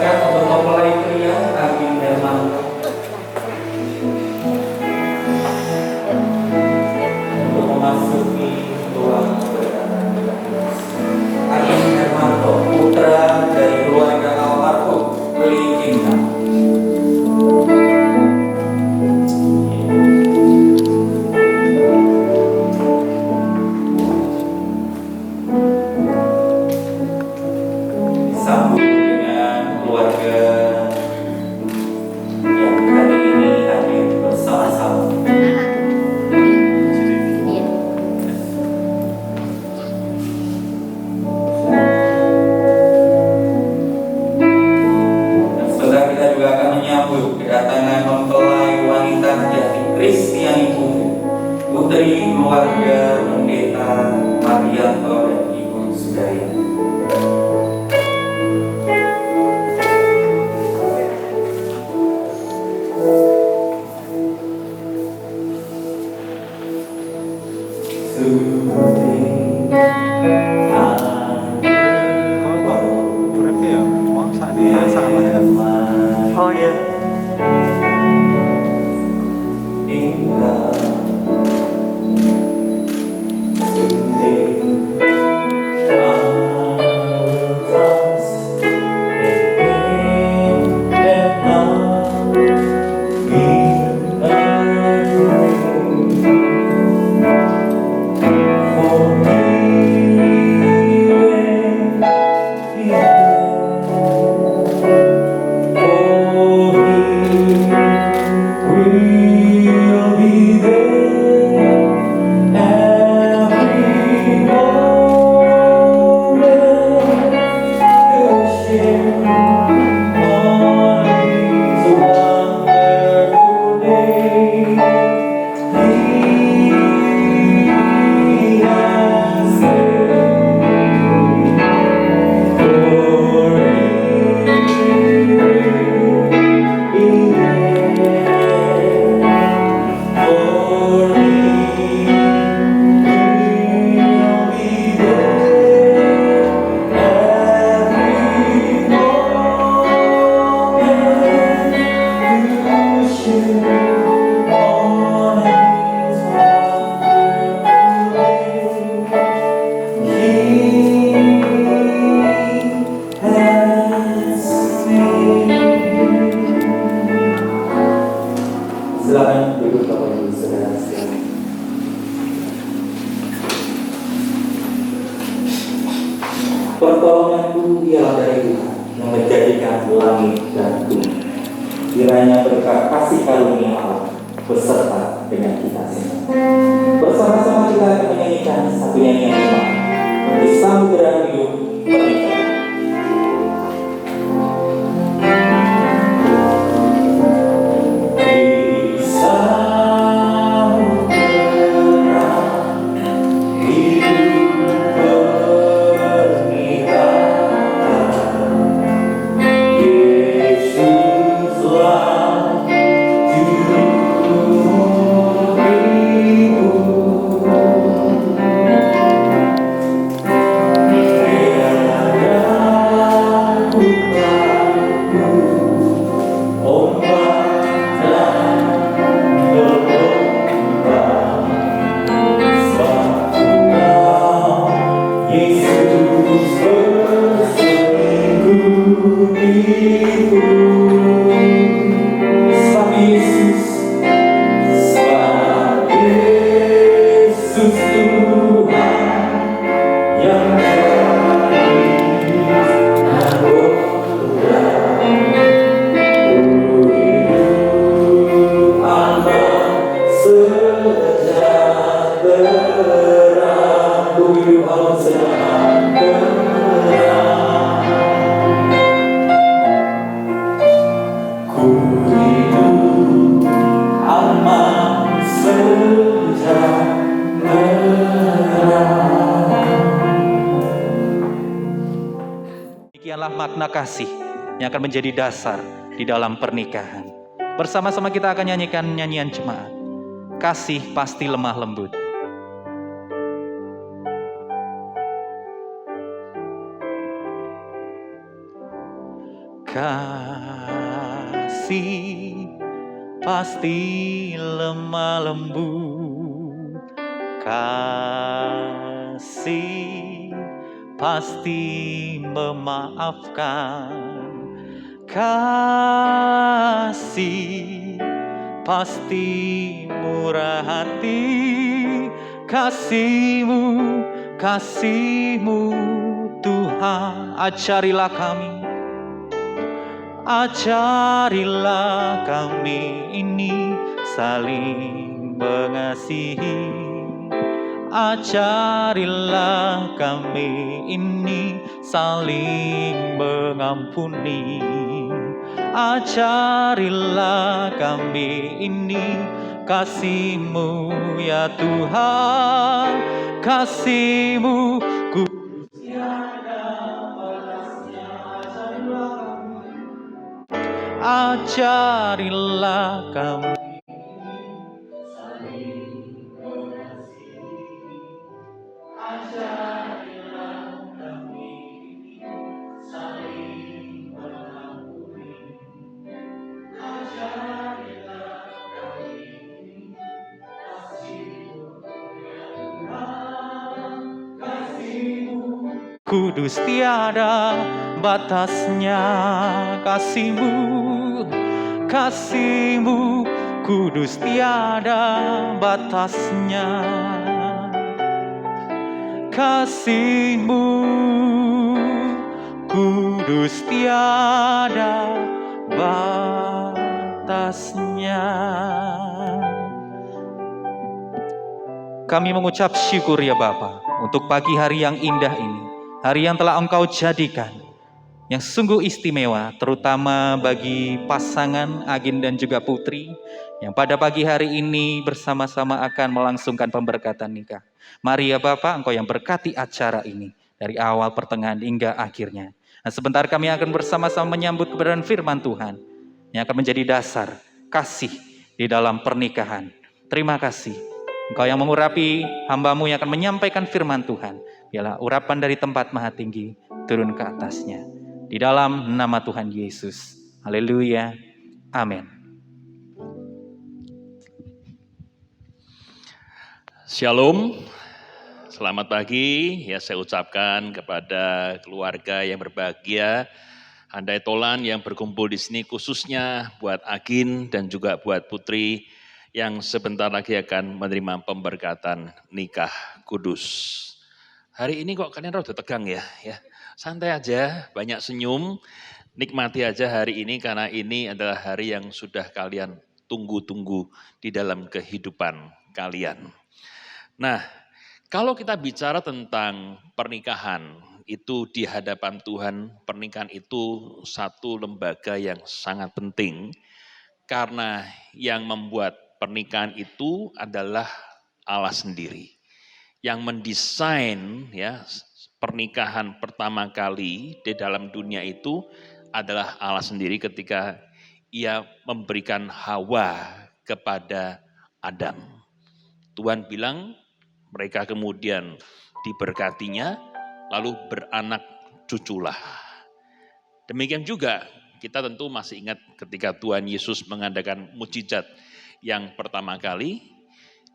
persilakan untuk mempelai pria Agim Herman untuk memasuki ruang berkata. Agim Hermanto, putra dari keluarga almarhum Lee Kim Nam. Disambut dengan keluarga yang hari ini hadir bersama-sama. Dan sebentar kita juga akan menyambut kedatangan mempelai wanita sejati Kristiani Putri keluarga Pendeta Marianto dan Ibu Sudaya. Oh ya, silakan duduk Bapak Ibu Saudara sekalian. Pertolonganku ialah dari Tuhan yang menjadikan langit dan bumi. Kiranya berkat kasih karunia Allah beserta dengan kita semua. Bersama-sama kita akan menyanyikan satu nyanyian jemaat disambut dengan hidup pernikahan. Demikianlah makna kasih yang akan menjadi dasar di dalam pernikahan. Bersama-sama kita akan nyanyikan nyanyian jemaat. Kasih pasti lemah lembut. kasih pasti lemah lembut, kasih pasti memaafkan, kasih pasti murah hati, kasih-Mu Tuhan. Ajarilah kami ini saling mengasihi. Ajarilah kami ini saling mengampuni. Ajarilah kami ini kasih-Mu ya Tuhan, kasih-Mu kudus tiada batasnya. Ajarilah kami saling mengasihi. Ajarilah kami saling mengampuni. Ajarilah kami kasih-Mu ya Tuhan, kasih-Mu kudus tiada batasnya. Kasih-Mu kudus tiada batasnya. Kasih-Mu kudus tiada batasnya. Kami mengucap syukur ya Bapa untuk pagi hari yang indah ini, hari yang telah Engkau jadikan yang sungguh istimewa, terutama bagi pasangan Agin dan juga Putri yang pada pagi hari ini bersama-sama akan melangsungkan pemberkatan nikah. Mari ya Bapak, Engkau yang berkati acara ini dari awal, pertengahan hingga akhirnya. Nah, sebentar kami akan bersama-sama menyambut kebenaran firman Tuhan yang akan menjadi dasar kasih di dalam pernikahan. Terima kasih Engkau yang mengurapi hamba-Mu yang akan menyampaikan firman Tuhan. Biarlah urapan dari tempat maha tinggi turun ke atasnya. Di dalam nama Tuhan Yesus. Haleluya. Amin. Shalom. Selamat pagi. Ya, saya ucapkan kepada keluarga yang berbahagia, handai tolan yang berkumpul di sini, khususnya buat Agin dan juga buat Putri yang sebentar lagi akan menerima pemberkatan nikah kudus. Hari ini kok kalian rada tegang ya? Santai aja, banyak senyum, nikmati aja hari ini karena ini adalah hari yang sudah kalian tunggu-tunggu di dalam kehidupan kalian. Nah, kalau kita bicara tentang pernikahan, itu di hadapan Tuhan, pernikahan itu satu lembaga yang sangat penting karena yang membuat pernikahan itu adalah Allah sendiri. Yang mendesain ya pernikahan pertama kali di dalam dunia itu adalah Allah sendiri ketika Ia memberikan Hawa kepada Adam. Tuhan bilang mereka kemudian diberkatinya lalu beranak cuculah. Demikian juga kita tentu masih ingat ketika Tuhan Yesus mengadakan mukjizat yang pertama kali.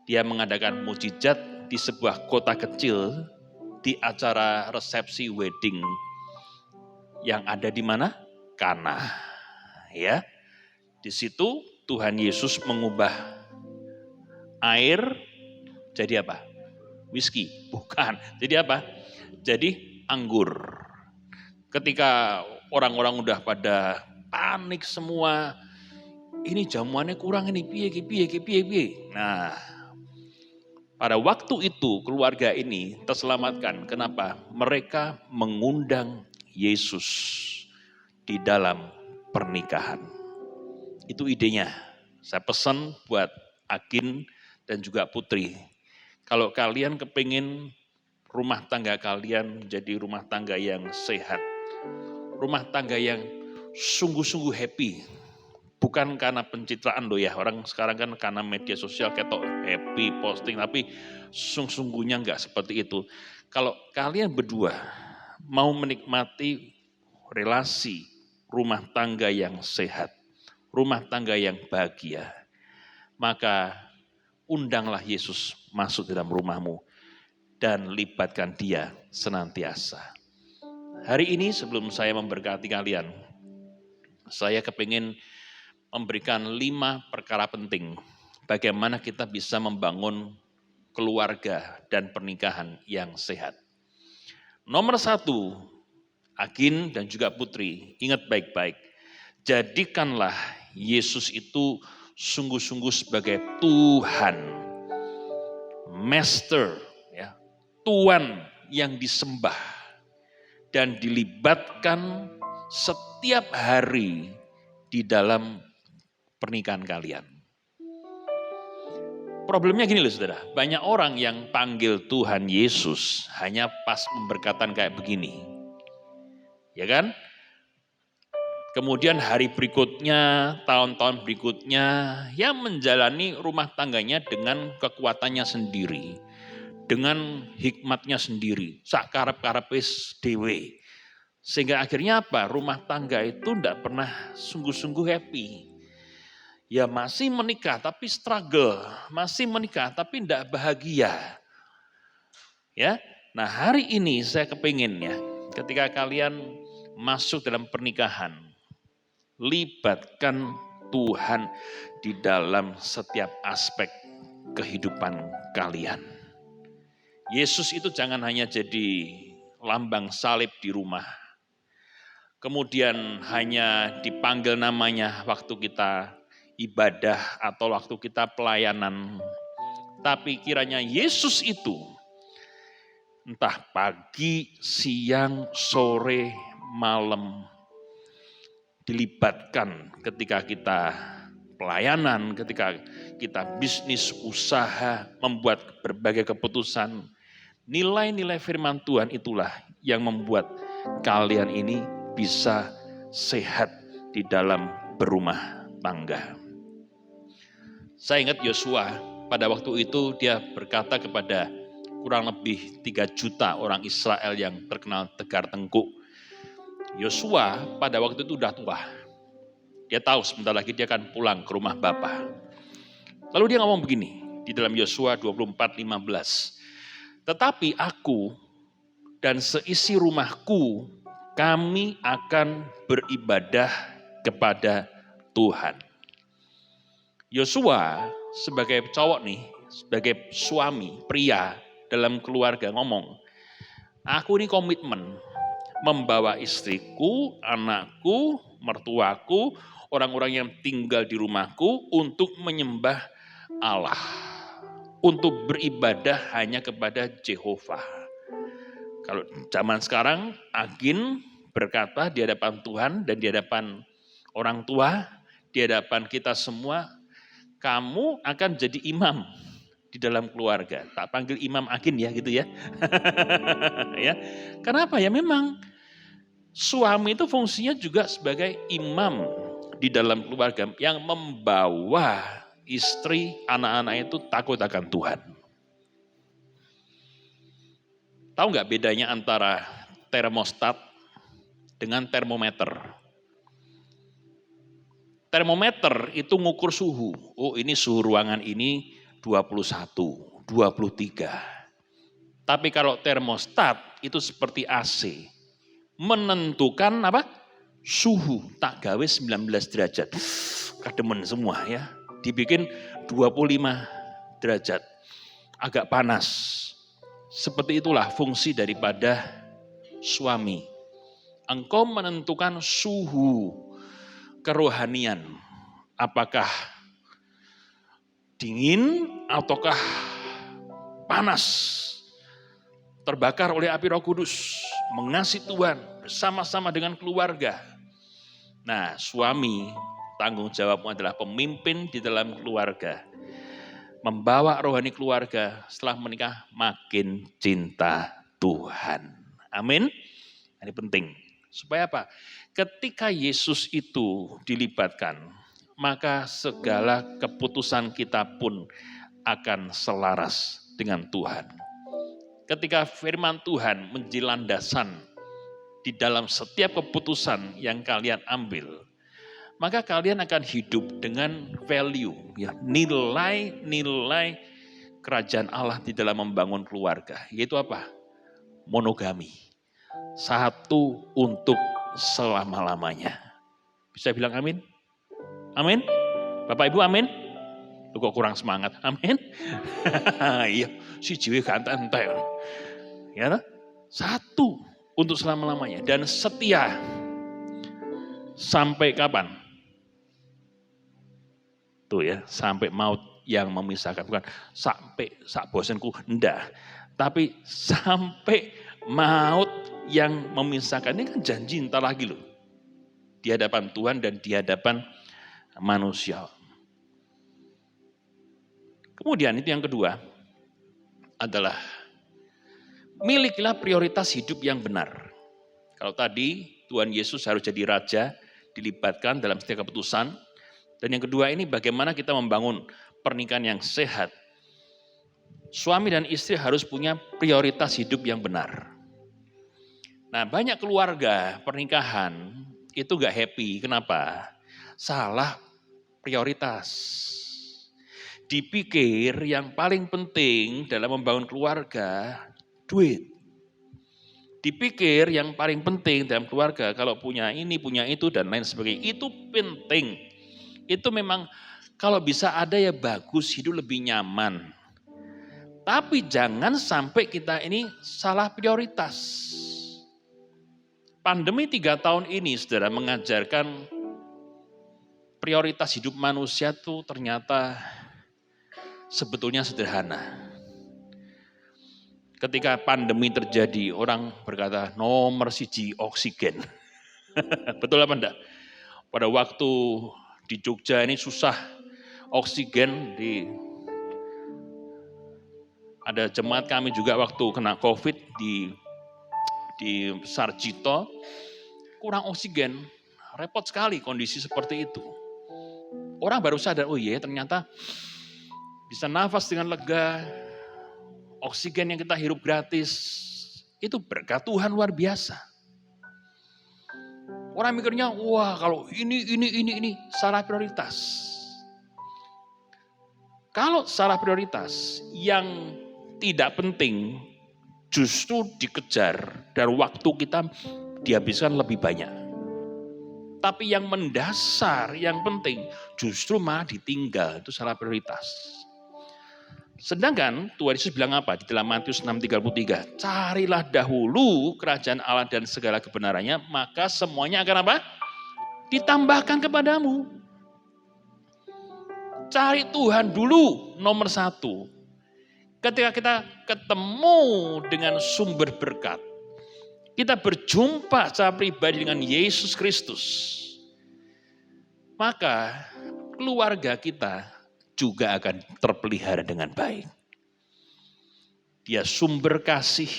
Dia mengadakan mukjizat di sebuah kota kecil di acara resepsi wedding yang ada di mana? Kana. Ya. Di situ Tuhan Yesus mengubah air jadi apa? Whisky. Bukan. Jadi apa? Jadi anggur. Ketika orang-orang udah pada panik semua, ini jamuannya kurang ini, piye. Nah, pada waktu itu keluarga ini terselamatkan. Kenapa? Mereka mengundang Yesus di dalam pernikahan. Itu idenya. Saya pesan buat Agin dan juga Putri. Kalau kalian kepingin rumah tangga kalian menjadi rumah tangga yang sehat, rumah tangga yang sungguh-sungguh happy, bukan karena pencitraan loh ya, orang sekarang kan karena media sosial ketok happy posting, tapi sungguhnya enggak seperti itu. Kalau kalian berdua mau menikmati relasi rumah tangga yang sehat, rumah tangga yang bahagia, maka undanglah Yesus masuk dalam rumahmu dan libatkan Dia senantiasa. Hari ini sebelum saya memberkati kalian, saya kepingin memberikan 5 perkara penting bagaimana kita bisa membangun keluarga dan pernikahan yang sehat. Nomor 1, Agin dan juga Putri, ingat baik-baik, jadikanlah Yesus itu sungguh-sungguh sebagai Tuhan, Master, ya, Tuan yang disembah dan dilibatkan setiap hari di dalam pernikahan kalian. Problemnya gini loh saudara, banyak orang yang panggil Tuhan Yesus hanya pas pemberkatan kayak begini. Ya kan? Kemudian hari berikutnya, tahun-tahun berikutnya, yang menjalani rumah tangganya dengan kekuatannya sendiri. Dengan hikmatnya sendiri, sak karep-karepis dewe. Sehingga akhirnya apa? Rumah tangga itu tidak pernah sungguh-sungguh happy. Ya masih menikah tapi struggle, masih menikah tapi tidak bahagia. Ya, nah hari ini saya kepingin ya, ketika kalian masuk dalam pernikahan, libatkan Tuhan di dalam setiap aspek kehidupan kalian. Yesus itu jangan hanya jadi lambang salib di rumah, kemudian hanya dipanggil namanya waktu kita ibadah atau waktu kita pelayanan. Tapi kiranya Yesus itu entah pagi, siang, sore, malam dilibatkan ketika kita pelayanan, ketika kita bisnis, usaha, membuat berbagai keputusan. Nilai-nilai firman Tuhan itulah yang membuat kalian ini bisa sehat di dalam berumah tangga. Saya ingat Yosua, pada waktu itu dia berkata kepada kurang lebih 3 juta orang Israel yang terkenal tegar tengkuk. Yosua pada waktu itu sudah tua. Dia tahu sebentar lagi dia akan pulang ke rumah Bapa. Lalu dia ngomong begini di dalam Yosua 24:15. Tetapi aku dan seisi rumahku, kami akan beribadah kepada Tuhan. Yosua sebagai cowok nih, sebagai suami, pria dalam keluarga ngomong, aku ini komitmen membawa istriku, anakku, mertuaku, orang-orang yang tinggal di rumahku untuk menyembah Allah. Untuk beribadah hanya kepada Jehovah. Kalau zaman sekarang, Agin berkata di hadapan Tuhan dan di hadapan orang tua, di hadapan kita semua, kamu akan jadi imam di dalam keluarga. Tak panggil Imam Agin ya gitu ya. Ya. Kenapa ya? Memang suami itu fungsinya juga sebagai imam di dalam keluarga yang membawa istri, anak-anak itu takut akan Tuhan. Tahu nggak bedanya antara termostat dengan termometer? Termometer itu ngukur suhu. Oh ini suhu ruangan ini 21, 23. Tapi kalau termostat itu seperti AC. Menentukan apa? Suhu. Tak gawe 19 derajat. Kademen semua ya. Dibikin 25 derajat. Agak panas. Seperti itulah fungsi daripada suami. Engkau menentukan suhu kerohanian, apakah dingin ataukah panas, terbakar oleh api Roh Kudus, mengasihi Tuhan bersama-sama dengan keluarga. Nah, suami tanggung jawabmu adalah pemimpin di dalam keluarga, membawa rohani keluarga setelah menikah makin cinta Tuhan. Amin. Ini penting. Supaya apa? Ketika Yesus itu dilibatkan, maka segala keputusan kita pun akan selaras dengan Tuhan. Ketika firman Tuhan menjadi landasan di dalam setiap keputusan yang kalian ambil, maka kalian akan hidup dengan value, ya, nilai-nilai kerajaan Allah di dalam membangun keluarga. Yaitu apa? Monogami. Satu untuk selama-lamanya. Bisa bilang amin? Amin? Bapak Ibu amin? Lu kok kurang semangat? Amin? Iya, si jiwa ganteng entek. Ya, satu untuk selama-lamanya dan setia sampai kapan? Tuh ya, sampai maut yang memisahkan, bukan sampai sak bosenku, enggak. Tapi sampai maut yang memisahkan, ini kan janji entar lagi loh. Di hadapan Tuhan dan di hadapan manusia. Kemudian itu yang kedua adalah milikilah prioritas hidup yang benar. Kalau tadi Tuhan Yesus harus jadi raja, dilibatkan dalam setiap keputusan. Dan yang kedua ini bagaimana kita membangun pernikahan yang sehat. Suami dan istri harus punya prioritas hidup yang benar. Nah, banyak keluarga pernikahan itu gak happy. Kenapa? Salah prioritas. Dipikir yang paling penting dalam membangun keluarga, duit. Dipikir yang paling penting dalam keluarga, kalau punya ini, punya itu, dan lain sebagainya. Itu penting. Itu memang kalau bisa ada ya bagus, hidup lebih nyaman. Tapi jangan sampai kita ini salah prioritas. Pandemi 3 tahun ini, saudara, mengajarkan prioritas hidup manusia itu ternyata sebetulnya sederhana. Ketika pandemi terjadi, orang berkata nomor 1 oksigen. Betul apa enggak? Pada waktu di Jogja ini susah oksigen, ada jemaat kami juga waktu kena COVID di Sarjito, kurang oksigen, repot sekali kondisi seperti itu. Orang baru sadar, oh iya ternyata bisa nafas dengan lega, oksigen yang kita hirup gratis, itu berkat Tuhan luar biasa. Orang mikirnya, wah kalau ini, salah prioritas. Kalau salah prioritas, yang tidak penting justru dikejar dan waktu kita dihabiskan lebih banyak. Tapi yang mendasar, yang penting justru malah ditinggal, itu salah prioritas. Sedangkan Tuhan Yesus bilang apa di dalam Matius 6:33? Carilah dahulu kerajaan Allah dan segala kebenarannya, maka semuanya akan apa? Ditambahkan kepadamu. Cari Tuhan dulu nomor 1. Ketika kita ketemu dengan sumber berkat, kita berjumpa secara pribadi dengan Yesus Kristus, maka keluarga kita juga akan terpelihara dengan baik. Dia sumber kasih,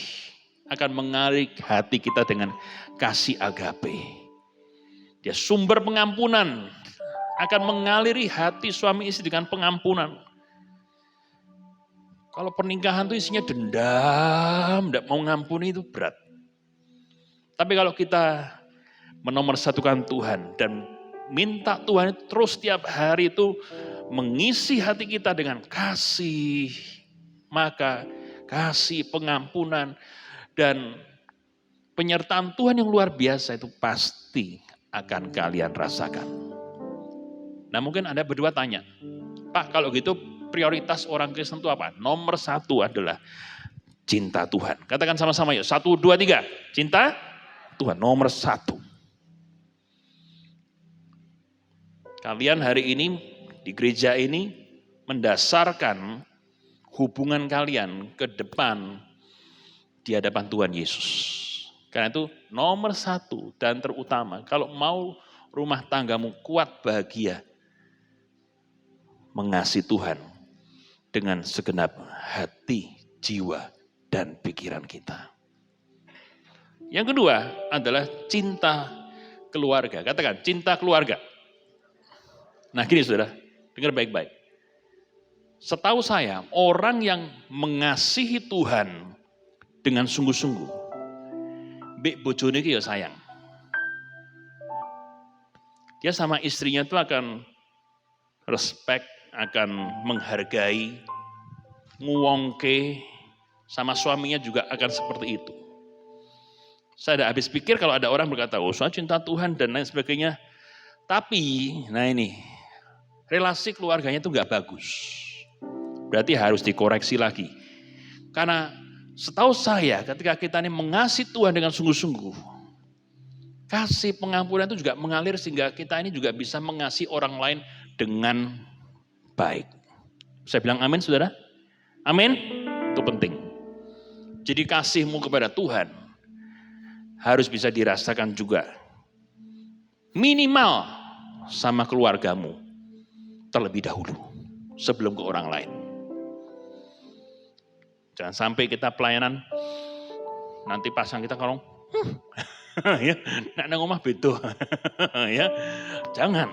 akan mengalir hati kita dengan kasih agape. Dia sumber pengampunan, akan mengaliri hati suami istri dengan pengampunan. Kalau pernikahan itu isinya dendam, tidak mau ngampuni itu berat. Tapi kalau kita menomorsatukan Tuhan dan minta Tuhan terus setiap hari itu mengisi hati kita dengan kasih, maka kasih, pengampunan, dan penyertaan Tuhan yang luar biasa itu pasti akan kalian rasakan. Nah mungkin Anda berdua tanya, Pak kalau gitu prioritas orang Kristen itu apa? Nomor 1 adalah cinta Tuhan. Katakan sama-sama yuk, 1, 2, 3. Cinta Tuhan, nomor 1. Kalian hari ini di gereja ini mendasarkan hubungan kalian ke depan di hadapan Tuhan Yesus. Karena itu nomor 1 dan terutama, kalau mau rumah tanggamu kuat bahagia, mengasihi Tuhan dengan segenap hati, jiwa, dan pikiran kita. Yang kedua adalah cinta keluarga. Katakan, cinta keluarga. Nah gini saudara, dengar baik-baik. Setahu saya, orang yang mengasihi Tuhan dengan sungguh-sungguh, mbek bojone iki ya sayang. Dia sama istrinya itu akan respect, akan menghargai, nguwongke, sama suaminya juga akan seperti itu. Saya ada habis pikir kalau ada orang berkata, oh saya cinta Tuhan dan lain sebagainya. Tapi, nah ini, relasi keluarganya itu nggak bagus. Berarti harus dikoreksi lagi. Karena setahu saya ketika kita ini mengasihi Tuhan dengan sungguh-sungguh, kasih pengampunan itu juga mengalir sehingga kita ini juga bisa mengasihi orang lain dengan baik. Saya bilang amin saudara? Amin? Itu penting. Jadi kasihmu kepada Tuhan harus bisa dirasakan juga. Minimal sama keluargamu terlebih dahulu sebelum ke orang lain. Jangan sampai kita pelayanan nanti pasang kita kalau ya, nak nang omah beda. Ya. Jangan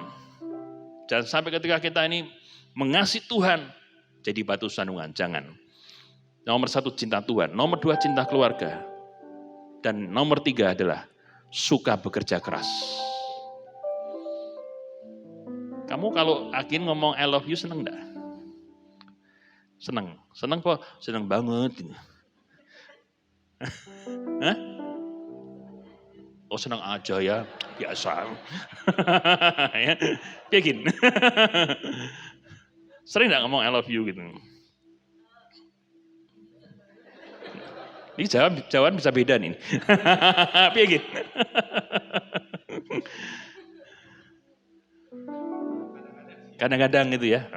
sampai ketika kita ini mengasihi Tuhan jadi batu sandungan, jangan. Nomor 1 cinta Tuhan, nomor 2 cinta keluarga. Dan nomor 3 adalah suka bekerja keras. Kamu kalau Agin ngomong I love you seneng enggak? Seneng. Seneng kok? Seneng banget. Hah? Oh senang aja ya, biasa. Ya, Agin. Sering enggak ngomong I love you gitu? Ini jawaban bisa beda nih. Agin. Kadang-kadang gitu ya.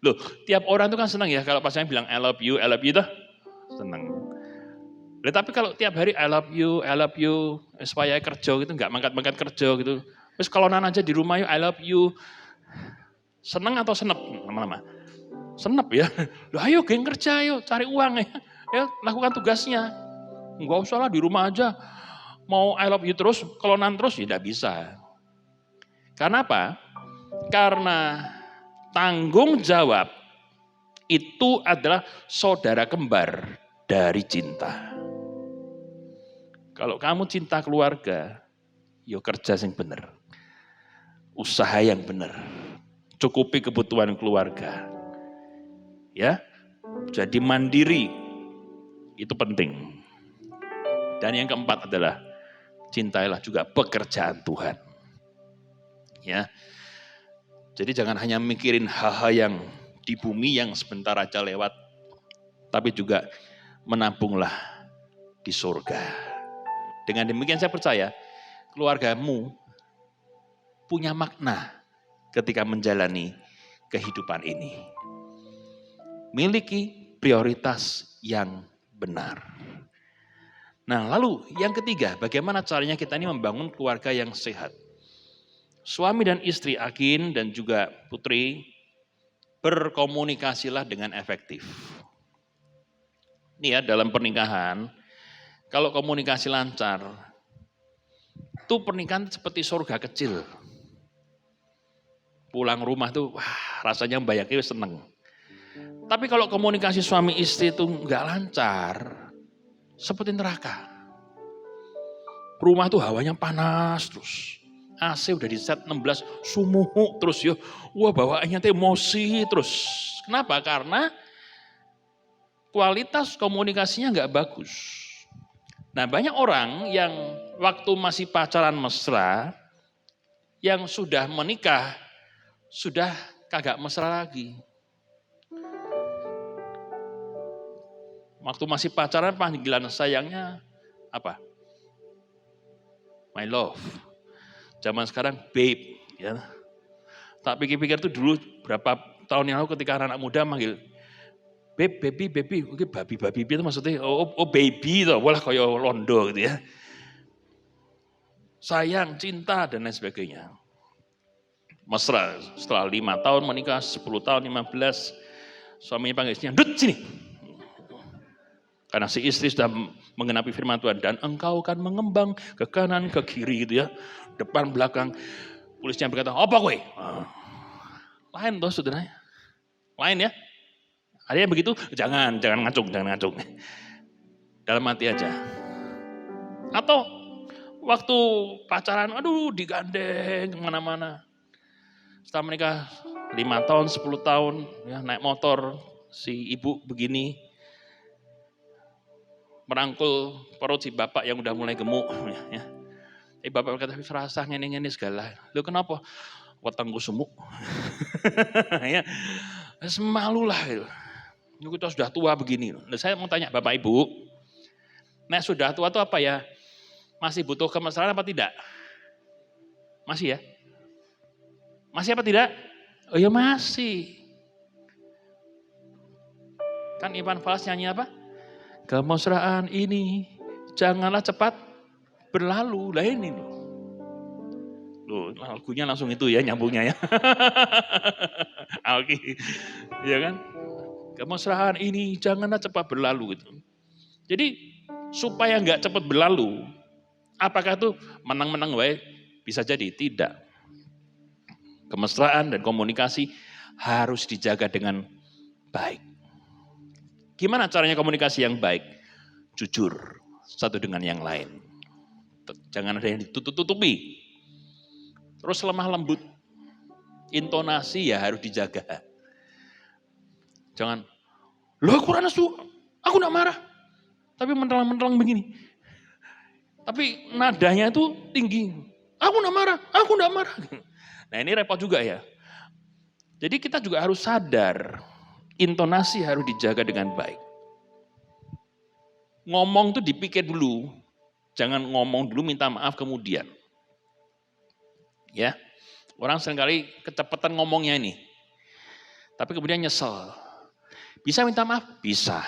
Loh, tiap orang itu kan senang ya kalau pasangan bilang I love you tuh senang. Tapi kalau tiap hari I love you, supaya kerja gitu, nggak mangkat-mangkat kerja gitu. Terus kalau aja di rumah yuk I love you, seneng atau senep lama-lama? Senep ya. Loh ayo geng kerja yuk, cari uang ya. Ya lakukan tugasnya. Nggak usah lah di rumah aja. Mau I love you terus, kalau terus ya tidak bisa. Karena apa? Karena tanggung jawab itu adalah saudara kembar dari cinta. Kalau kamu cinta keluarga, yo kerja yang benar. Usaha yang benar. Cukupi kebutuhan keluarga. Ya. Jadi mandiri. Itu penting. Dan yang keempat adalah cintailah juga pekerjaan Tuhan. Ya. Jadi jangan hanya mikirin hal-hal yang di bumi yang sebentar aja lewat, tapi juga menampunglah di surga. Dengan demikian saya percaya keluargamu punya makna ketika menjalani kehidupan ini. Miliki prioritas yang benar. Nah lalu yang ketiga, bagaimana caranya kita ini membangun keluarga yang sehat. Suami dan istri Agin dan juga Putri berkomunikasilah dengan efektif. Ini ya dalam pernikahan, kalau komunikasi lancar, itu pernikahan seperti surga kecil. Pulang rumah tuh, wah rasanya bayangnya seneng. Tapi kalau komunikasi suami istri itu nggak lancar, seperti neraka. Rumah tuh hawanya panas terus. AC udah di set 16, sumuh terus ya. Wah bawaannya tuh emosi terus. Kenapa? Karena kualitas komunikasinya nggak bagus. Nah banyak orang yang waktu masih pacaran mesra, yang sudah menikah, sudah kagak mesra lagi. Waktu masih pacaran panggilan sayangnya apa? My love. Zaman sekarang babe. Ya. Tak pikir-pikir tuh dulu berapa tahun yang lalu ketika anak muda manggil babe, baby, oke babi itu maksudnya oh baby tuh, walah kaya londo gitu ya. Sayang, cinta dan lain sebagainya. Mesra setelah 5 tahun menikah, 10 tahun, 15, suaminya panggil istrinya, "Dut sini." Karena si istri sudah mengenapi firman Tuhan dan engkau akan mengembang ke kanan ke kiri gitu ya, depan belakang. Polisnya berkata, "Apa kowe?" Lain toh saudara. Lain ya. Ada yang begitu, jangan ngacung. Dalam hati aja. Atau waktu pacaran, aduh digandeng kemana-mana. Setelah menikah 5 tahun, 10 tahun, ya, naik motor, si ibu begini, merangkul perut si bapak yang udah mulai gemuk. Ya. Bapak berkata, serasa ngene-ngene segala. Lu kenapa? Wetengku sumuk. Ya, semalu lah. Gitu. Kita sudah tua begini. Nah, saya mau tanya Bapak Ibu, nah sudah tua itu apa ya? Masih butuh kemesraan apa tidak? Masih ya? Masih apa tidak? Oh ya masih. Kan Iwan Fals nyanyi apa? Kemesraan ini janganlah cepat berlalu. Lah ini loh. Loh, lagunya langsung itu ya nyambungnya ya. Oke. Ya kan? Kemesraan ini janganlah cepat berlalu gitu. Jadi supaya nggak cepat berlalu, apakah itu menang-menang wae? Bisa jadi tidak. Kemesraan dan komunikasi harus dijaga dengan baik. Gimana caranya komunikasi yang baik? Jujur satu dengan yang lain. Jangan ada yang ditutup-tutupi. Terus lemah lembut. Intonasi ya harus dijaga. Jangan, loh aku nasu, aku enggak marah. Tapi mentelang-mentelang begini. Tapi nadanya itu tinggi. Aku enggak marah, aku enggak marah. Nah ini repot juga ya. Jadi kita juga harus sadar, intonasi harus dijaga dengan baik. Ngomong tuh dipikir dulu, jangan ngomong dulu minta maaf kemudian. Ya, orang seringkali kecepatan ngomongnya ini, tapi kemudian nyesel. Bisa minta maaf? Bisa,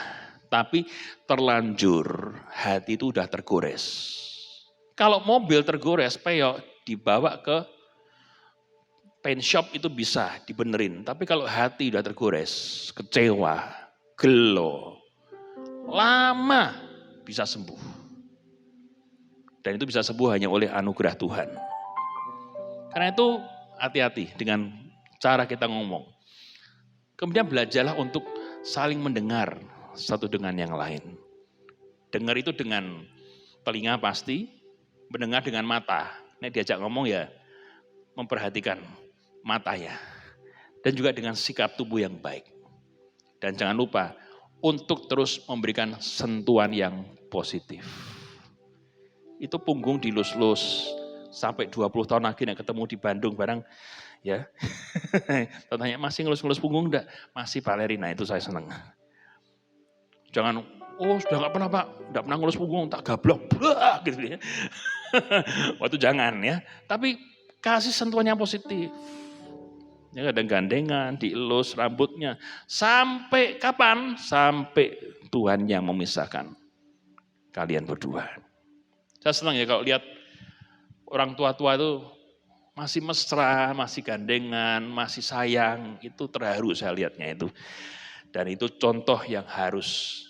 tapi terlanjur hati itu udah tergores. Kalau mobil tergores, peyok dibawa ke paint shop itu bisa dibenerin. Tapi kalau hati udah tergores, kecewa, gelo, lama bisa sembuh. Dan itu bisa sembuh hanya oleh anugerah Tuhan. Karena itu hati-hati dengan cara kita ngomong. Kemudian belajarlah untuk saling mendengar satu dengan yang lain. Dengar itu dengan telinga pasti, mendengar dengan mata. Nek diajak ngomong ya memperhatikan matanya. Dan juga dengan sikap tubuh yang baik. Dan jangan lupa untuk terus memberikan sentuhan yang positif. Itu punggung dilus-lus. Sampai 20 tahun lagi nek ketemu di Bandung barang ya. Tanya masih ngelus-ngelus punggung enggak? Masih balerina, itu saya senang. Jangan, oh sudah enggak pernah Pak, enggak pernah ngelus punggung, tak gablok. Gitu ya. Waktu jangan ya. Tapi kasih sentuhan yang positif. Ya kadang gandengan, dielus rambutnya. Sampai kapan? Sampai Tuhan yang memisahkan kalian berdua. Saya senang ya kalau lihat orang tua-tua itu masih mesra, masih gandengan, masih sayang. Itu terharu saya lihatnya itu. Dan itu contoh yang harus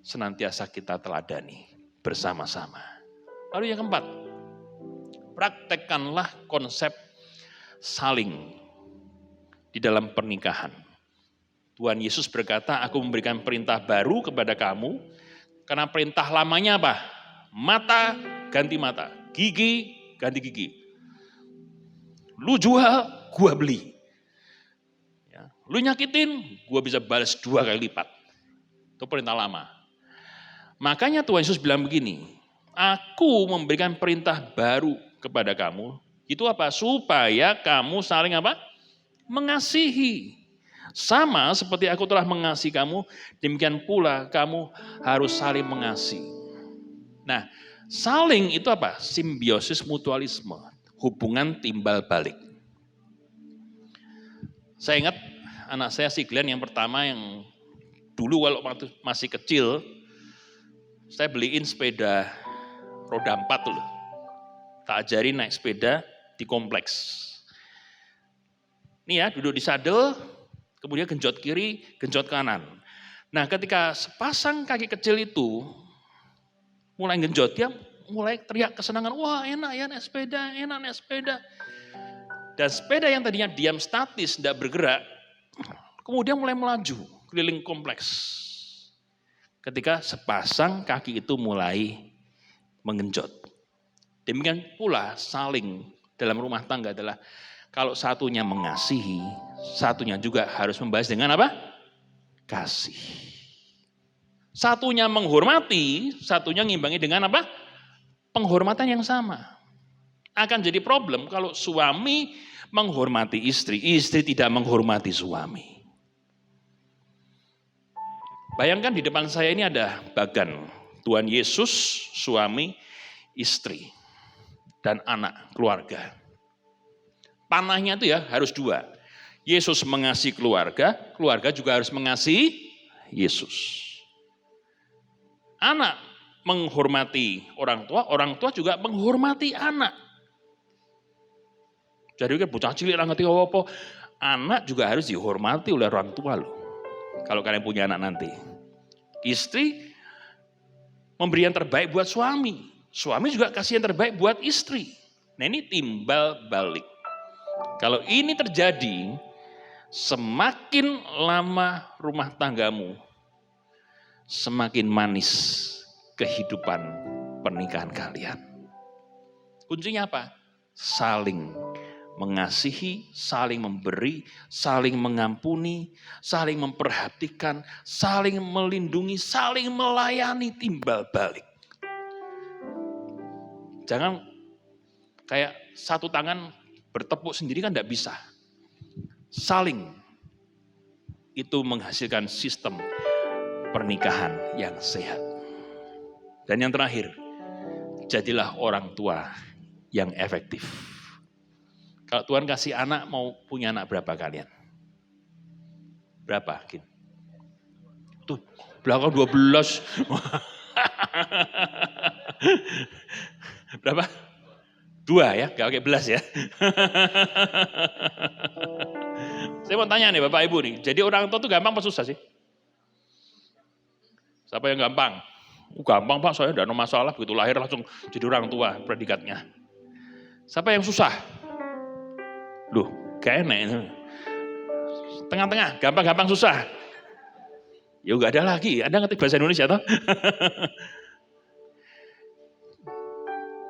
senantiasa kita teladani bersama-sama. Lalu yang keempat, praktekkanlah konsep saling di dalam pernikahan. Tuhan Yesus berkata, aku memberikan perintah baru kepada kamu, karena perintah lamanya apa? Mata ganti mata, gigi ganti gigi. Lu jual, gua beli. Ya, lu nyakitin, gua bisa balas 2 kali lipat. Itu perintah lama. Makanya Tuhan Yesus bilang begini, aku memberikan perintah baru kepada kamu. Itu apa? Supaya kamu saling apa? Mengasihi. Sama seperti aku telah mengasihi kamu, demikian pula kamu harus saling mengasihi. Nah, saling itu apa? Simbiosis mutualisme, hubungan timbal balik. Saya ingat anak saya si Glenn yang pertama yang dulu kalau waktu masih kecil, saya beliin sepeda roda 4 tuh loh. Tak ajarin naik sepeda di kompleks. Nih ya, duduk di sadel, kemudian genjot kiri, genjot kanan. Nah ketika sepasang kaki kecil itu mulai genjot, dia mulai teriak kesenangan, wah enak ya naik sepeda, enak naik sepeda. Dan sepeda yang tadinya diam statis, tidak bergerak, kemudian mulai melaju keliling kompleks. Ketika sepasang kaki itu mulai menggenjot. Demikian pula saling dalam rumah tangga adalah kalau satunya mengasihi, satunya juga harus membalas dengan apa? Kasih. Satunya menghormati, satunya ngimbangi dengan apa? Penghormatan yang sama. Akan jadi problem kalau suami menghormati istri, istri tidak menghormati suami. Bayangkan di depan saya ini ada bagan, Tuhan Yesus, suami, istri, dan anak, keluarga. Panahnya itu ya harus dua. Yesus mengasihi keluarga, keluarga juga harus mengasihi Yesus. Anak menghormati orang tua juga menghormati anak. Jadi kan bocah cilik orang ngerti apa-apa, anak juga harus dihormati oleh orang tua loh. Kalau kalian punya anak nanti. Istri memberi yang terbaik buat suami. Suami juga kasih yang terbaik buat istri. Nah ini timbal balik. Kalau ini terjadi, semakin lama rumah tanggamu, semakin manis kehidupan pernikahan kalian. Kuncinya apa? Saling mengasihi, saling memberi, saling mengampuni, saling memperhatikan, saling melindungi, saling melayani, timbal balik. Jangan kayak satu tangan bertepuk sendiri kan tidak bisa. Saling itu menghasilkan sistem pernikahan yang sehat. Dan yang terakhir, jadilah orang tua yang efektif. Kalau Tuhan kasih anak, mau punya anak berapa kalian? Berapa? Tuh, belakang 12. Berapa? 2 ya, gak pakai belas ya. Saya mau tanya nih Bapak Ibu nih, jadi orang tua tuh gampang apa susah sih? Siapa yang gampang? Gampang Pak, saya tidak ada masalah, begitu lahir langsung jadi orang tua predikatnya. Siapa yang susah? Loh, gak enak itu. Tengah-tengah, gampang-gampang susah. Ya enggak ada lagi, Anda ngerti bahasa Indonesia toh?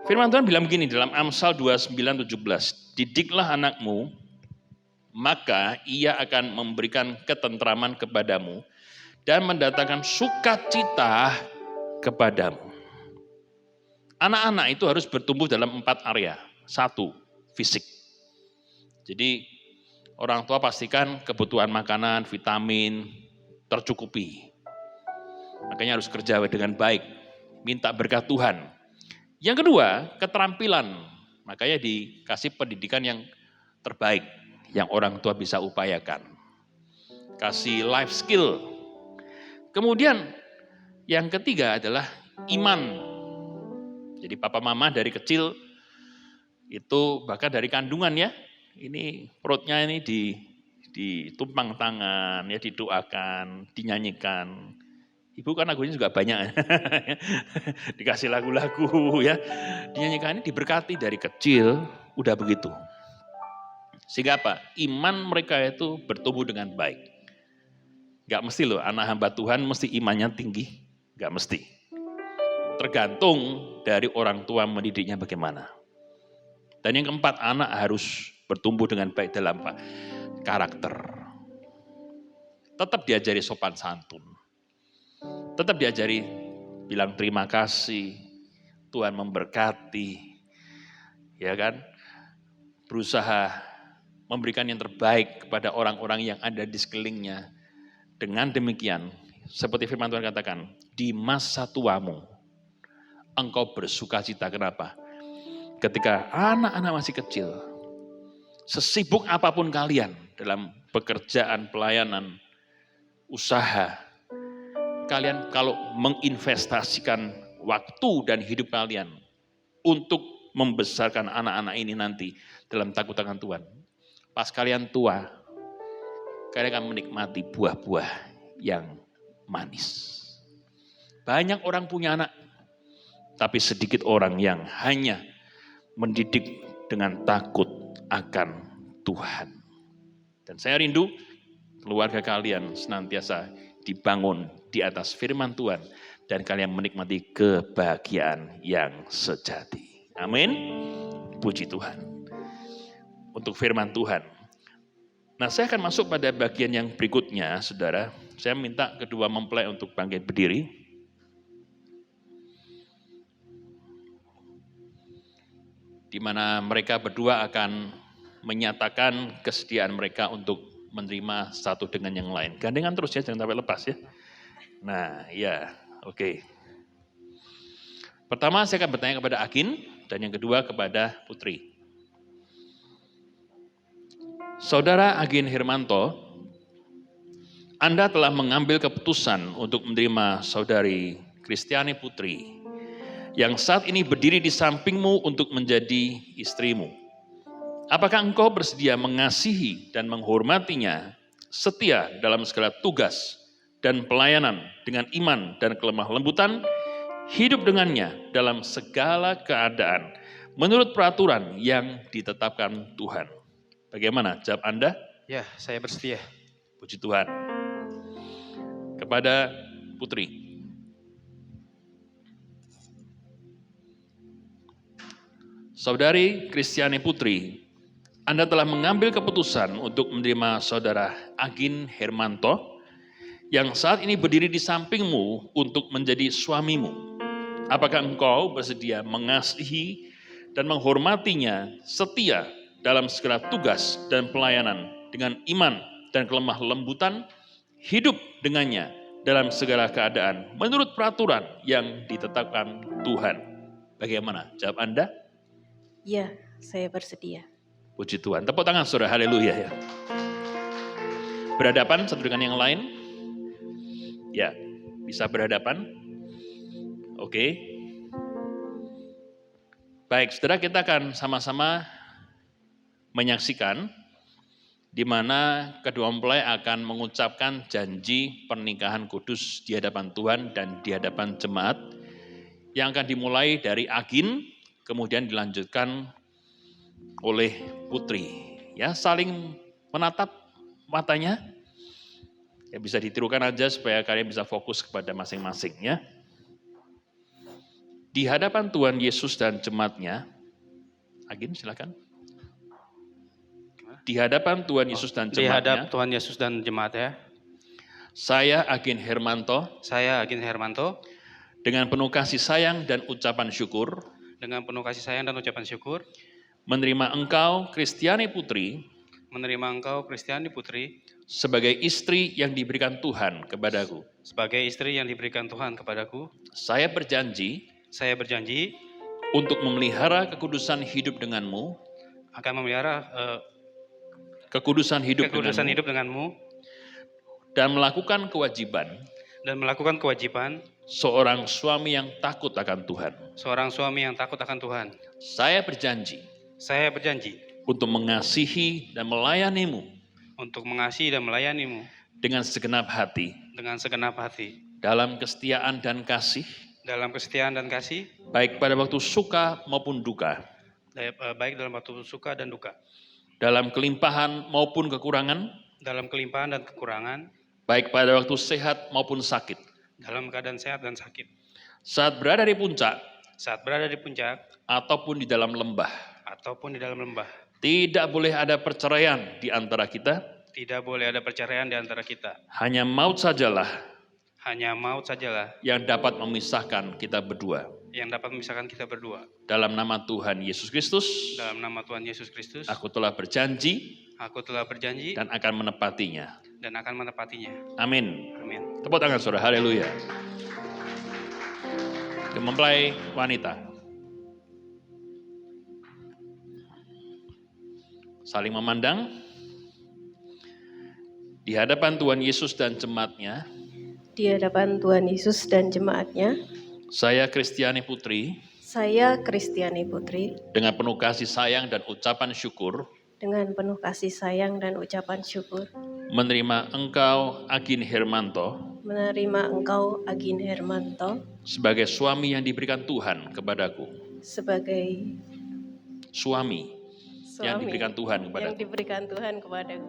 Firman Tuhan bilang begini dalam Amsal 29:17, didiklah anakmu, maka ia akan memberikan ketentraman kepadamu dan mendatangkan sukacita kepadamu. Anak-anak itu harus bertumbuh dalam 4 area. 1, fisik. Jadi orang tua pastikan kebutuhan makanan, vitamin tercukupi. Makanya harus kerja dengan baik, minta berkat Tuhan. Yang kedua, keterampilan. Makanya dikasih pendidikan yang terbaik, yang orang tua bisa upayakan. Kasih life skill. Kemudian yang ketiga adalah iman. Jadi papa mama dari kecil itu bahkan dari kandungan ya, ini perutnya ini ditumpang tangan, ya didoakan, dinyanyikan. Ibu kan lagunya juga banyak, dikasih lagu-lagu ya, dinyanyikan, ini diberkati dari kecil, udah begitu. Sehingga apa? Iman mereka itu bertumbuh dengan baik. Gak mesti loh, anak hamba Tuhan mesti imannya tinggi, gak mesti. Tergantung dari orang tua mendidiknya bagaimana. Dan yang keempat, anak harus bertumbuh dengan baik dalam karakter. Tetap diajari sopan santun. Tetap diajari bilang terima kasih, Tuhan memberkati, ya kan? Berusaha memberikan yang terbaik kepada orang-orang yang ada di sekelilingnya. Dengan demikian, seperti firman Tuhan katakan, di masa tuamu, engkau bersukacita. Kenapa? Ketika anak-anak masih kecil, sesibuk apapun kalian dalam pekerjaan, pelayanan, usaha, kalian kalau menginvestasikan waktu dan hidup kalian untuk membesarkan anak-anak ini nanti dalam takut akan Tuhan. Pas kalian tua, kalian akan menikmati buah-buah yang manis. Banyak orang punya anak, tapi sedikit orang yang hanya mendidik dengan takut akan Tuhan. Dan saya rindu keluarga kalian senantiasa dibangun di atas firman Tuhan dan kalian menikmati kebahagiaan yang sejati. Amin. Puji Tuhan. Untuk firman Tuhan. Nah, saya akan masuk pada bagian yang berikutnya, saudara. Saya minta kedua mempelai untuk bangkit berdiri. Di mana mereka berdua akan menyatakan kesediaan mereka untuk menerima satu dengan yang lain. Gandengan terus ya, jangan sampai lepas ya. Nah, ya, oke. Pertama saya akan bertanya kepada Agin, dan yang kedua kepada Putri. Saudara Agin Hermanto, Anda telah mengambil keputusan untuk menerima saudari Kristiani Putri, yang saat ini berdiri di sampingmu untuk menjadi istrimu. Apakah engkau bersedia mengasihi dan menghormatinya, setia dalam segala tugas dan pelayanan dengan iman dan kelemah lembutan, hidup dengannya dalam segala keadaan, menurut peraturan yang ditetapkan Tuhan? Bagaimana jawab Anda? Ya, saya bersedia. Puji Tuhan. Kepada Putri. Saudari Kristiani Putri, Anda telah mengambil keputusan untuk menerima saudara Agin Hermanto, yang saat ini berdiri di sampingmu untuk menjadi suamimu. Apakah engkau bersedia mengasihi dan menghormatinya, setia dalam segala tugas dan pelayanan dengan iman dan kelemah lembutan, hidup dengannya dalam segala keadaan menurut peraturan yang ditetapkan Tuhan? Bagaimana jawab Anda? Ya, saya bersedia. Puji Tuhan. Tepuk tangan saudara, haleluya ya. Berhadapan satu dengan yang lain. Ya, bisa berhadapan. Oke. Baik, saudara, kita akan sama-sama menyaksikan di mana kedua mempelai akan mengucapkan janji pernikahan kudus di hadapan Tuhan dan di hadapan jemaat, yang akan dimulai dari Agin, kemudian dilanjutkan oleh Putri. Ya, saling menatap matanya. Ya, bisa ditirukan aja supaya kalian bisa fokus kepada masing-masing ya. Di hadapan Tuhan Yesus dan jemaatnya, Agin silakan. Di hadapan Tuhan Yesus dan Di hadap jemaatnya, Tuhan Yesus dan jemaat ya. saya Agin Hermanto, Saya Agin Hermanto, dengan penuh kasih sayang dan ucapan syukur, dengan penuh kasih sayang dan ucapan syukur, menerima engkau Kristiani Putri menerima engkau Kristiani Putri sebagai istri yang diberikan Tuhan kepadaku. sebagai istri yang diberikan Tuhan kepadaku. Saya berjanji Saya berjanji untuk memelihara kekudusan hidup denganmu, akan memelihara kekudusan hidup kekudusan denganmu, hidup denganmu dan melakukan kewajiban dan melakukan kewajiban seorang suami yang takut akan Tuhan. seorang suami yang takut akan Tuhan. Saya berjanji Saya berjanji untuk mengasihi dan melayanimu untuk mengasihi dan melayanimu dengan segenap hati, dengan segenap hati, dalam kesetiaan dan kasih, dalam kesetiaan dan kasih, baik pada waktu suka maupun duka, baik dalam waktu suka dan duka, dalam kelimpahan maupun kekurangan, dalam kelimpahan dan kekurangan, baik pada waktu sehat maupun sakit. dalam keadaan sehat dan sakit, Saat berada di puncak saat berada di puncak ataupun di dalam lembah, ataupun di dalam lembah. tidak boleh ada perceraian di antara kita, Tidak boleh ada perceraian di antara kita. hanya maut sajalah Hanya maut sajalah yang dapat memisahkan kita berdua. yang dapat memisahkan kita berdua. Dalam nama Tuhan Yesus Kristus, Dalam nama Tuhan Yesus Kristus, aku telah berjanji aku telah berjanji dan akan menepatinya. dan akan menepatinya. Amin. Amin. Tepuk tangan saudara, haleluya. Mempelai wanita. Saling memandang. Di hadapan Tuhan Yesus dan jemaatnya, Di hadapan Tuhan Yesus dan jemaatnya, saya Kristiani Putri, saya Kristiani Putri, dengan penuh kasih sayang dan ucapan syukur, dengan penuh kasih sayang dan ucapan syukur, menerima engkau Agin Hermanto menerima engkau Agin Hermanto sebagai suami yang diberikan Tuhan kepadaku. sebagai Suami yang suami diberikan Tuhan yang kepadaku. diberikan Tuhan kepadaku.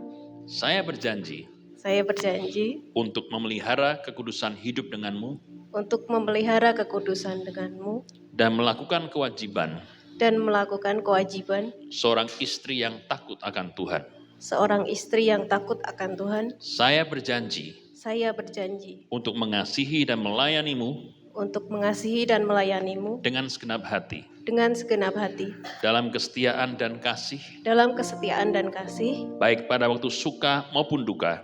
Saya berjanji Saya berjanji untuk memelihara kekudusan hidup denganmu untuk memelihara kekudusan denganmu dan melakukan kewajiban dan melakukan kewajiban seorang istri yang takut akan Tuhan. seorang istri yang takut akan Tuhan. Saya berjanji Saya berjanji untuk mengasihi dan melayanimu untuk mengasihi dan melayanimu dengan segenap hati, dengan segenap hati, dalam kesetiaan dan kasih, dalam kesetiaan dan kasih, baik pada waktu suka maupun duka,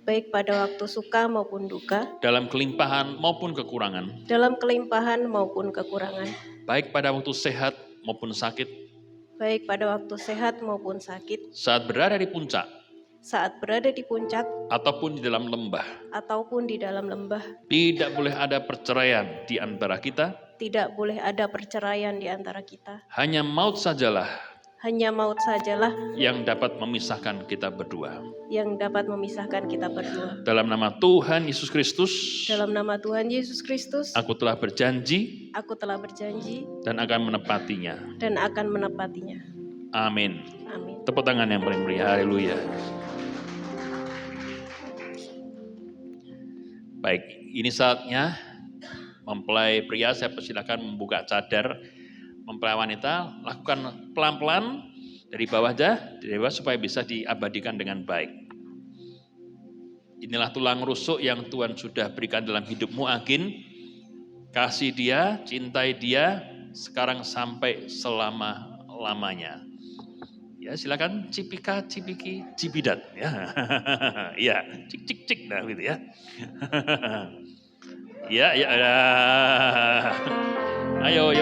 baik pada waktu suka maupun duka, dalam kelimpahan maupun kekurangan, dalam kelimpahan maupun kekurangan, baik pada waktu sehat maupun sakit, baik pada waktu sehat maupun sakit, saat berada di puncak saat berada di puncak ataupun di dalam lembah. ataupun di dalam lembah. Tidak boleh ada perceraian di antara kita, Tidak boleh ada perceraian di antara kita. hanya maut sajalah Hanya maut sajalah yang dapat memisahkan kita berdua. yang dapat memisahkan kita berdua. Dalam nama Tuhan Yesus Kristus, Dalam nama Tuhan Yesus Kristus, aku telah berjanji aku telah berjanji dan akan menepatinya. dan akan menepatinya. Amin. Amin. Tepuk tangan yang paling meriah, haleluya. Baik, ini saatnya mempelai pria, saya persilakan membuka cadar. Mempelai wanita, lakukan pelan-pelan dari bawah supaya bisa diabadikan dengan baik. Inilah tulang rusuk yang Tuhan sudah berikan dalam hidupmu, Agin. Kasih dia, cintai dia, sekarang sampai selama-lamanya. Ya, silakan cipika, cipiki, cibidat. Ya, iya, cik, cik, cik, nah gitu ya. Ya, ya, ya. Ayo.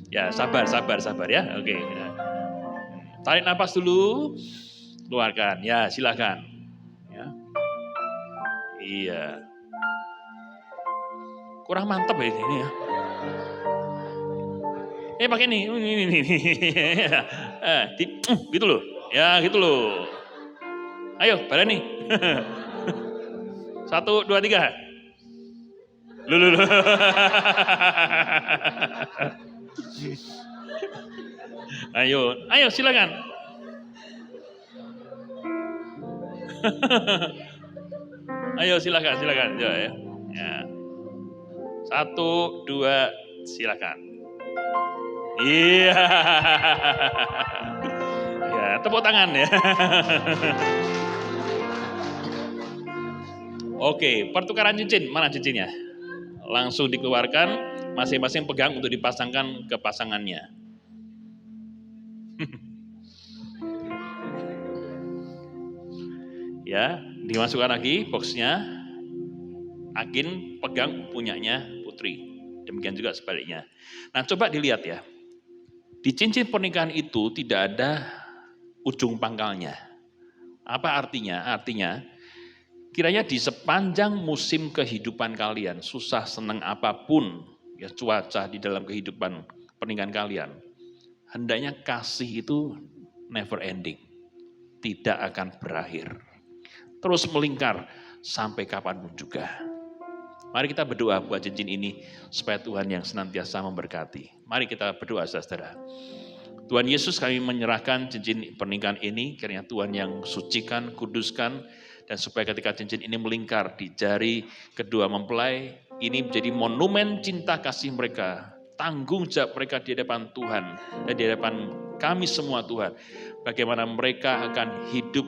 Ya, sabar ya. Oke. Ya. Tarik napas dulu, keluarkan. Ya, silakan. Ya. Iya. Kurang mantap ya ini ya. Pakai ini. Gitu loh. Ya, gitu loh. Ayo, pada nih. 1, 2, 3. Lu. Ayo silakan. Ayo silakan. Ya. 1, 2, silakan. Iya. Ya, tepuk tangan ya. Oke, pertukaran cincin. Mana cincinnya? Langsung dikeluarkan, masing-masing pegang untuk dipasangkan ke pasangannya. Ya, dimasukkan lagi boxnya. Agin pegang punyanya Putri. Demikian juga sebaliknya. Nah, coba dilihat ya. Di cincin pernikahan itu tidak ada ujung pangkalnya. Apa artinya? Artinya, kiranya di sepanjang musim kehidupan kalian, susah senang apapun, ya cuaca di dalam kehidupan pernikahan kalian, hendaknya kasih itu never ending, tidak akan berakhir, terus melingkar sampai kapanpun juga. Mari kita berdoa buat cincin ini, supaya Tuhan yang senantiasa memberkati. Mari kita berdoa, saudara. Tuhan Yesus, kami menyerahkan cincin pernikahan ini, kiranya Tuhan yang sucikan, kuduskan, dan supaya ketika cincin ini melingkar di jari kedua mempelai, ini menjadi monumen cinta kasih mereka, tanggung jawab mereka di hadapan Tuhan, dan di hadapan kami semua Tuhan. Bagaimana mereka akan hidup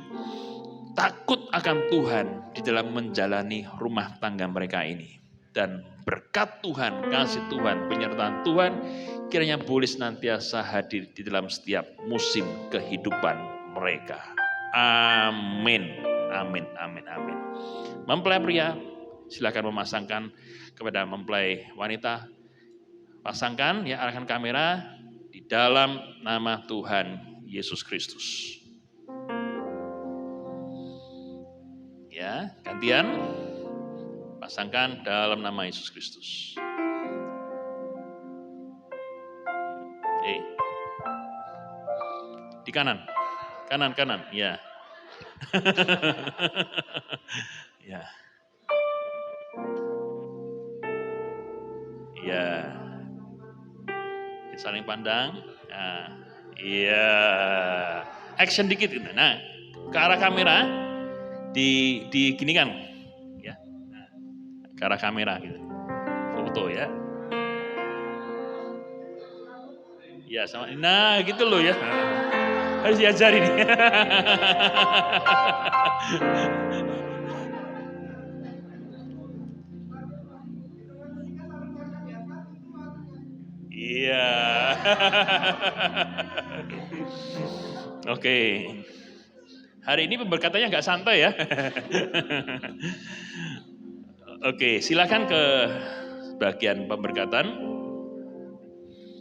takut akan Tuhan di dalam menjalani rumah tangga mereka ini. Dan berkat Tuhan, kasih Tuhan, penyertaan Tuhan, kiranya boleh senantiasa hadir di dalam setiap musim kehidupan mereka. Amin. Mempelai pria, silakan memasangkan kepada mempelai wanita. Pasangkan, ya, arahkan kamera di dalam nama Tuhan Yesus Kristus. Ya, gantian. Pasangkan dalam nama Yesus Kristus. Di kanan, ya. Ya. Ya. Saling pandang. Nah, iya. Action dikit gitu. Nah, ke arah kamera diginikan. Ya. Nah, ke arah kamera gitu. Foto ya. Ya sama, nah gitu loh ya. Harus diajarin. Iya. Oke. Hari ini pemberkatannya nggak santai ya. Oke, silakan ke bagian pemberkatan.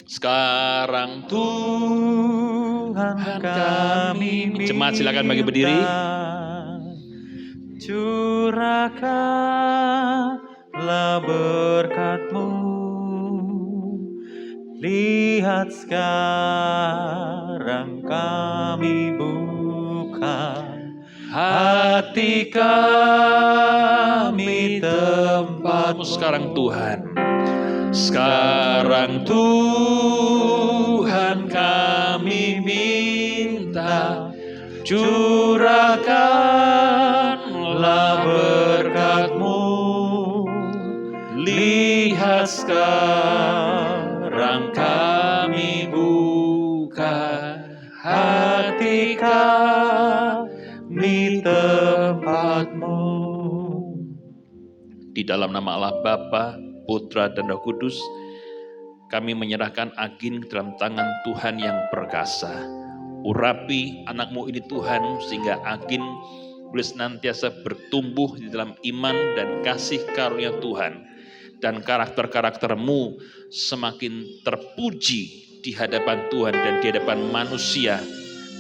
Sekarang Tuhan kami Jemaat silakan bagi berdiri. Curahkanlah berkat-Mu, lihat sekarang kami buka hati kami tempat-Mu. Sekarang Tuhan. Sekarang Tuhan kami minta, curahkanlah berkat-Mu, lihat sekarang kami buka hati kami tempat-Mu. Di dalam nama Allah Bapa, Putra dan Roh Kudus, kami menyerahkan Agin dalam tangan Tuhan yang perkasa. Urapi anak-Mu ini Tuhan, sehingga Agin boleh senantiasa bertumbuh di dalam iman dan kasih karunia Tuhan. Dan karakter-karakter-Mu semakin terpuji di hadapan Tuhan dan di hadapan manusia.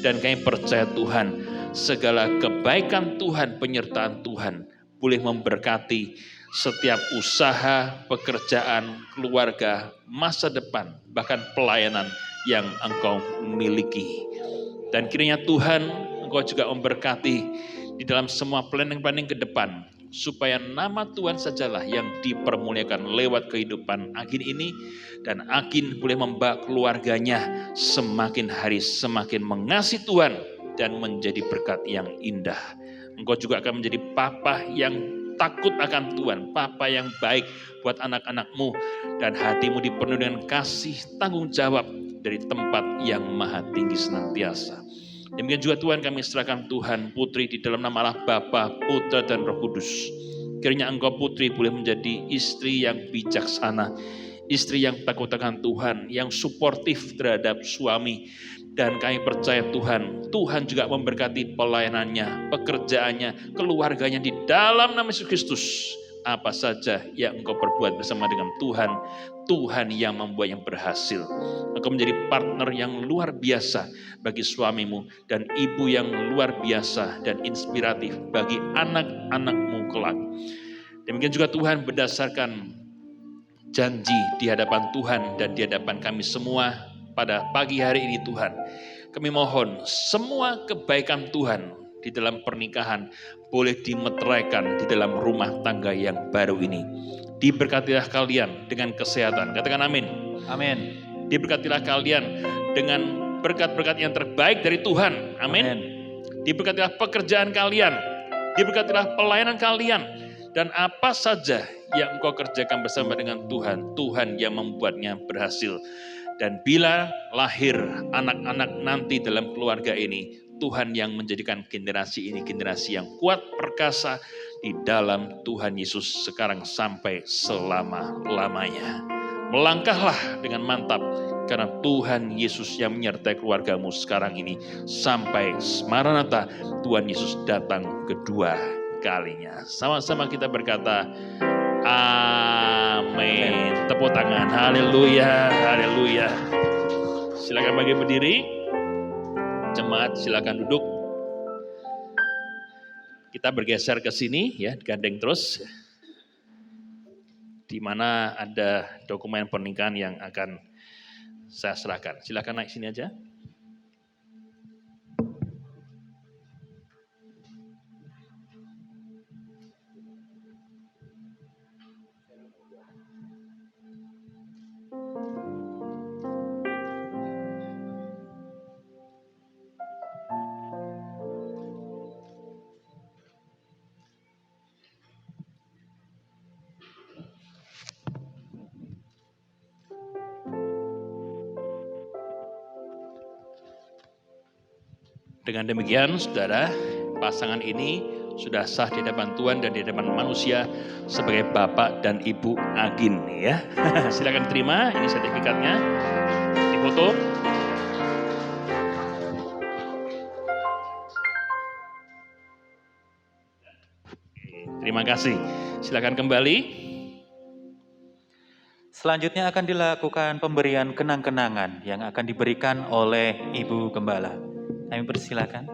Dan kami percaya Tuhan, segala kebaikan Tuhan, penyertaan Tuhan, boleh memberkati setiap usaha, pekerjaan, keluarga, masa depan, bahkan pelayanan yang Engkau miliki. Dan kiranya Tuhan, Engkau juga memberkati di dalam semua planning-planning ke depan, supaya nama Tuhan sajalah yang dipermuliakan lewat kehidupan Agin ini, dan Agin boleh membawa keluarganya semakin hari semakin mengasihi Tuhan dan menjadi berkat yang indah. Engkau juga akan menjadi papa yang takut akan Tuhan, papa yang baik buat anak-anak-Mu, dan hati-Mu dipenuhi dengan kasih tanggung jawab dari tempat yang maha tinggi senantiasa. Demikian juga Tuhan, kami serahkan Tuhan Putri di dalam nama Allah Bapa, Putra dan Roh Kudus. Kiranya Engkau Putri boleh menjadi istri yang bijaksana, istri yang takut akan Tuhan, yang suportif terhadap suami. Dan kami percaya Tuhan, Tuhan juga memberkati pelayanannya, pekerjaannya, keluarganya di dalam nama Yesus Kristus. Apa saja yang engkau perbuat bersama dengan Tuhan, Tuhan yang membuat yang berhasil. Engkau menjadi partner yang luar biasa bagi suamimu, dan ibu yang luar biasa dan inspiratif bagi anak-anak-Mu kelak. Demikian juga Tuhan, berdasarkan janji di hadapan Tuhan dan di hadapan kami semua, pada pagi hari ini Tuhan, kami mohon semua kebaikan Tuhan di dalam pernikahan boleh dimeteraikan di dalam rumah tangga yang baru ini. Diberkatilah kalian dengan kesehatan, katakan amin. Amin. Diberkatilah kalian dengan berkat-berkat yang terbaik dari Tuhan, amin. Diberkatilah pekerjaan kalian, diberkatilah pelayanan kalian, dan apa saja yang engkau kerjakan bersama dengan Tuhan, Tuhan yang membuatnya berhasil. Dan bila lahir anak-anak nanti dalam keluarga ini, Tuhan yang menjadikan generasi ini generasi yang kuat, perkasa di dalam Tuhan Yesus sekarang sampai selama-lamanya. Melangkahlah dengan mantap, karena Tuhan Yesus yang menyertai keluargamu sekarang ini sampai Maranatha, Tuhan Yesus datang kedua kalinya. Sama-sama kita berkata, amin. Tepuk tangan. Haleluya, haleluya. Silakan bagi berdiri. Jemaat silakan duduk. Kita bergeser ke sini ya, gandeng terus. Di mana ada dokumen pernikahan yang akan saya serahkan. Silakan naik sini aja. Dengan demikian, saudara, pasangan ini sudah sah di hadapan Tuhan dan di hadapan manusia sebagai Bapak dan Ibu Agin, ya. Silakan terima, ini sertifikatnya, difoto. Terima kasih. Silakan kembali. Selanjutnya akan dilakukan pemberian kenang-kenangan yang akan diberikan oleh Ibu Gembala. Kami persilakan.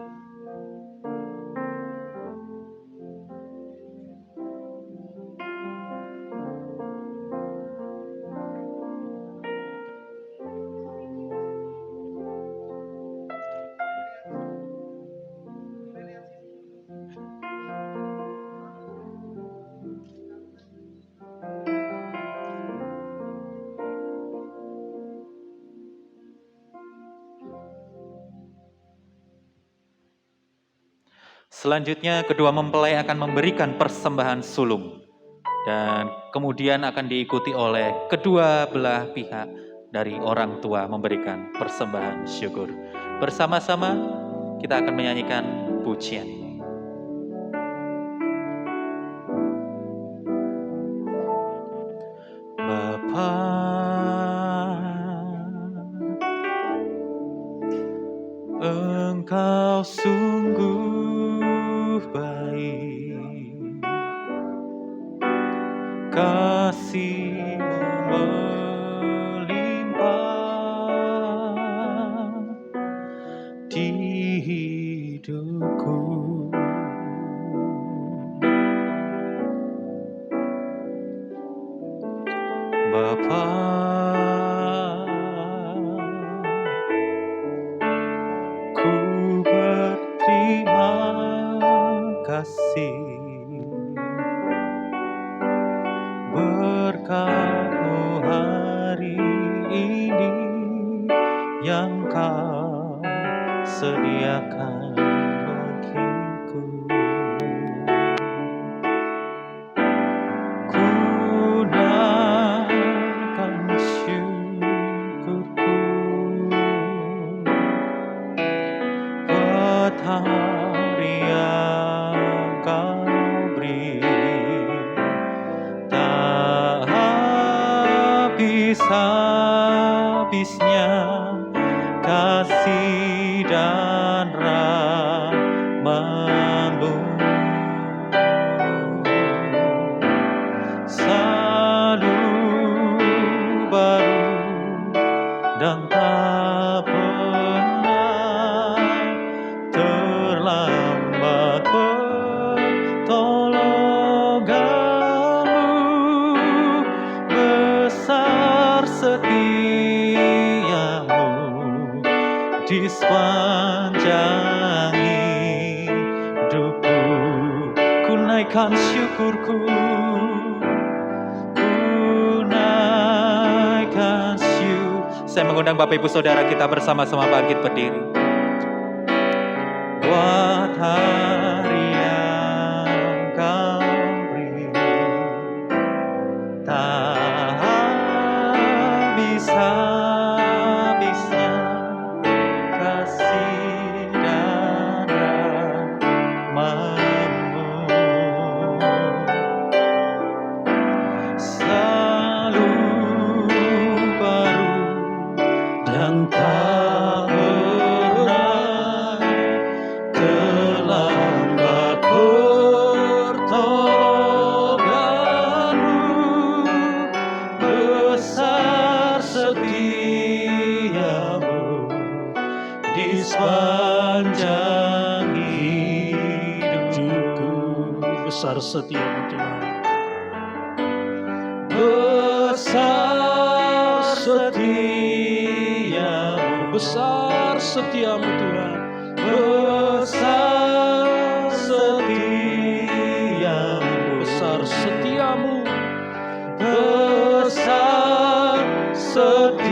Selanjutnya kedua mempelai akan memberikan persembahan sulung dan kemudian akan diikuti oleh kedua belah pihak dari orang tua memberikan persembahan syukur. Bersama-sama kita akan menyanyikan pujian. Bapa, Engkau sungguh baik, kasih-Mu melimpah di hidupku. Bapa, ku berterima kasih berkat-Mu hari ini yang Kau sediakan bagiku. Ku naikkan syukurku buat hari yang Kau beri. Tak habis-habisnya kasih dan rahmat-Mu, selalu baru dan tak pernah terlambat. Pertolongan-Mu besar, setia-Mu di sepanjang hidupku. Ku naikkan syukurku, ku naikkan syukur. Saya mengundang Bapak Ibu Saudara kita bersama-sama bangkit berdiri. Buat hari yang Kau beri, tak habis-habisnya kasih dan rahmat-Mu, selalu baru dan tak pernah terlambat. Pertolongan-Mu besar, setia-Mu di sepanjang hidupku. Besar setia-Mu Tuhan. Besar Setiamu, besar setiamu Tuhan. besar setiamu, Besar setiamu, besar setiamu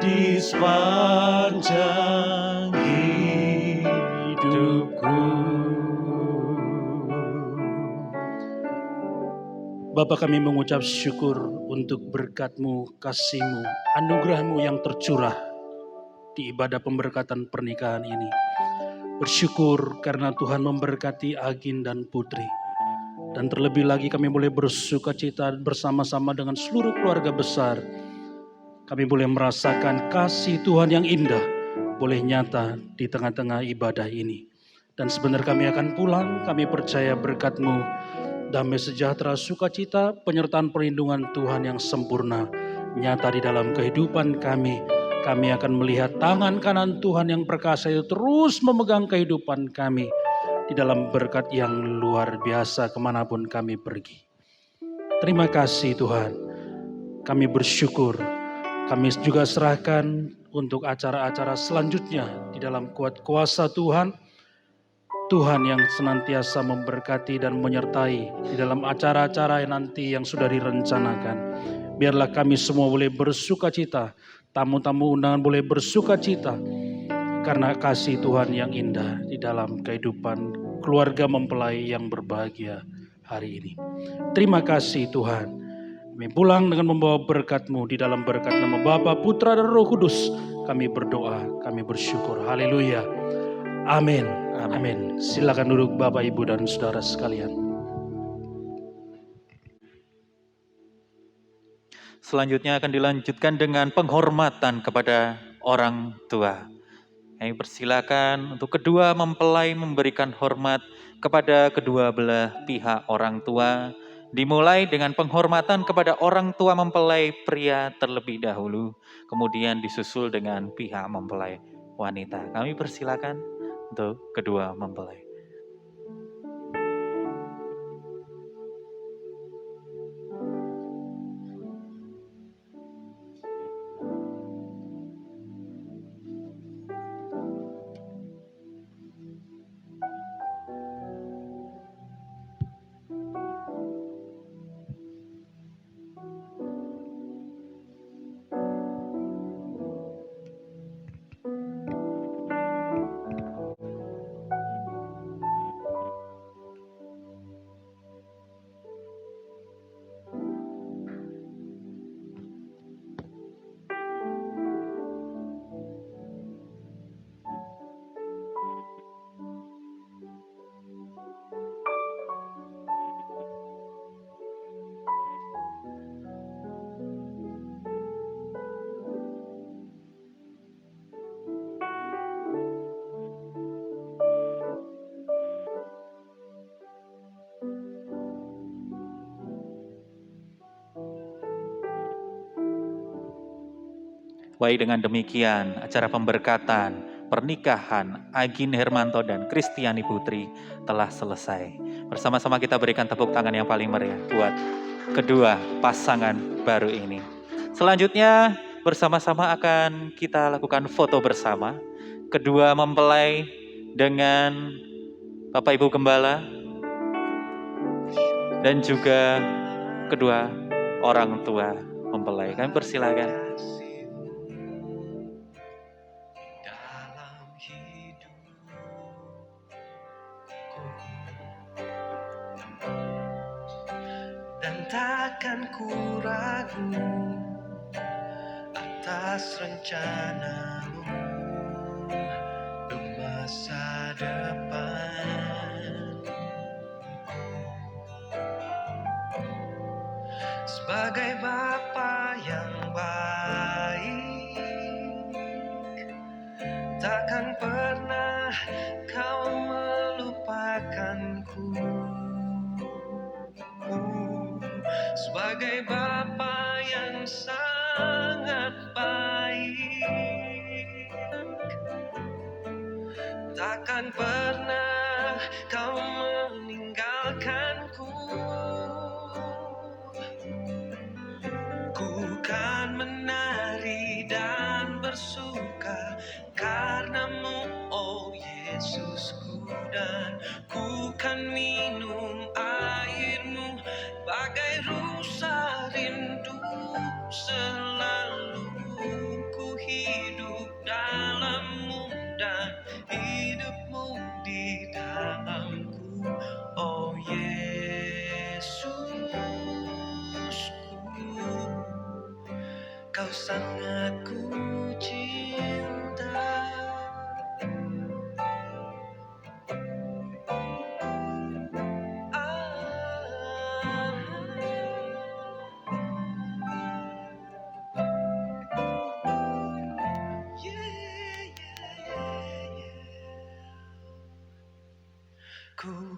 di sepanjang hidupku. Bapa, kami mengucap syukur untuk berkat-Mu, kasih-Mu, anugerah-Mu yang tercurah di ibadah pemberkatan pernikahan ini. Bersyukur karena Tuhan memberkati Agin dan Putri. Dan terlebih lagi kami boleh bersukacita bersama-sama dengan seluruh keluarga besar. Kami boleh merasakan kasih Tuhan yang indah, boleh nyata di tengah-tengah ibadah ini. Dan sebentar kami akan pulang, kami percaya berkat-Mu, damai sejahtera, sukacita, penyertaan perlindungan Tuhan yang sempurna, nyata di dalam kehidupan kami. Kami akan melihat tangan kanan Tuhan yang perkasa itu terus memegang kehidupan kami di dalam berkat yang luar biasa kemanapun kami pergi. Terima kasih Tuhan, kami bersyukur. Kami juga serahkan untuk acara-acara selanjutnya di dalam kuat kuasa Tuhan. Tuhan yang senantiasa memberkati dan menyertai di dalam acara-acara nanti yang sudah direncanakan. Biarlah kami semua boleh bersukacita, tamu-tamu undangan boleh bersukacita karena kasih Tuhan yang indah di dalam kehidupan keluarga mempelai yang berbahagia hari ini. Terima kasih Tuhan. Kami pulang dengan membawa berkat-Mu di dalam berkat nama Bapa, Putra dan Roh Kudus. Kami berdoa, kami bersyukur. Haleluya. Amin. Amin. Silakan duduk Bapak, Ibu, dan saudara sekalian. Selanjutnya akan dilanjutkan dengan penghormatan kepada orang tua. Kami persilakan untuk kedua mempelai memberikan hormat kepada kedua belah pihak orang tua. Dimulai dengan penghormatan kepada orang tua mempelai pria terlebih dahulu, kemudian disusul dengan pihak mempelai wanita. Kami persilakan untuk kedua mempelai. Baik, dengan demikian acara pemberkatan pernikahan Agin Hermanto dan Kristiani Putri telah selesai. Bersama-sama kita berikan tepuk tangan yang paling meriah buat kedua pasangan baru ini. Selanjutnya bersama-sama akan kita lakukan foto bersama. Kedua mempelai dengan Bapak Ibu Gembala dan juga kedua orang tua mempelai. Kami persilakan. Dan takkan ku ragu atas rencanamu untuk masa depan. Sebagai bapa yang baik, takkan pernah kau melupakanku. Sebagai bapa yang sangat baik, takkan pernah kau meninggalkanku. Ku kan menari dan bersuka karenamu, oh Yesusku, dan ku kan minum airmu bagai rusa rindu. Selalu ku hidup dalammu dan hidupmu di dalamku, oh Yesusku. Kau sangat ku cinta.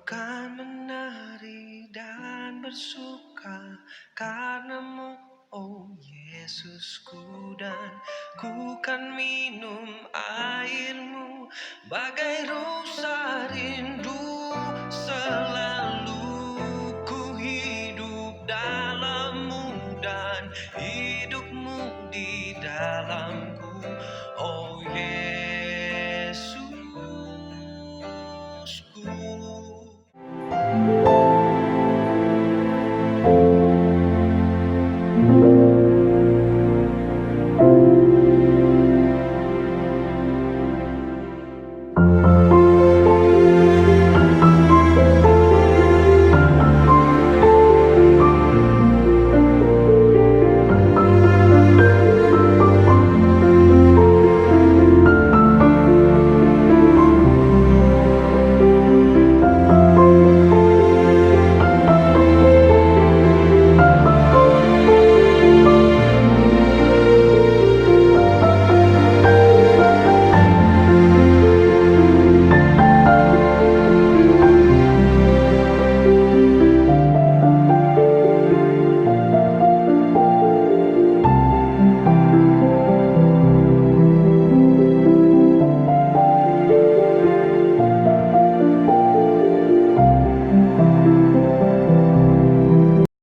kan menari dan bersuka karenamu, oh Yesusku, dan ku kan minum airmu bagai rusa rindu selalu.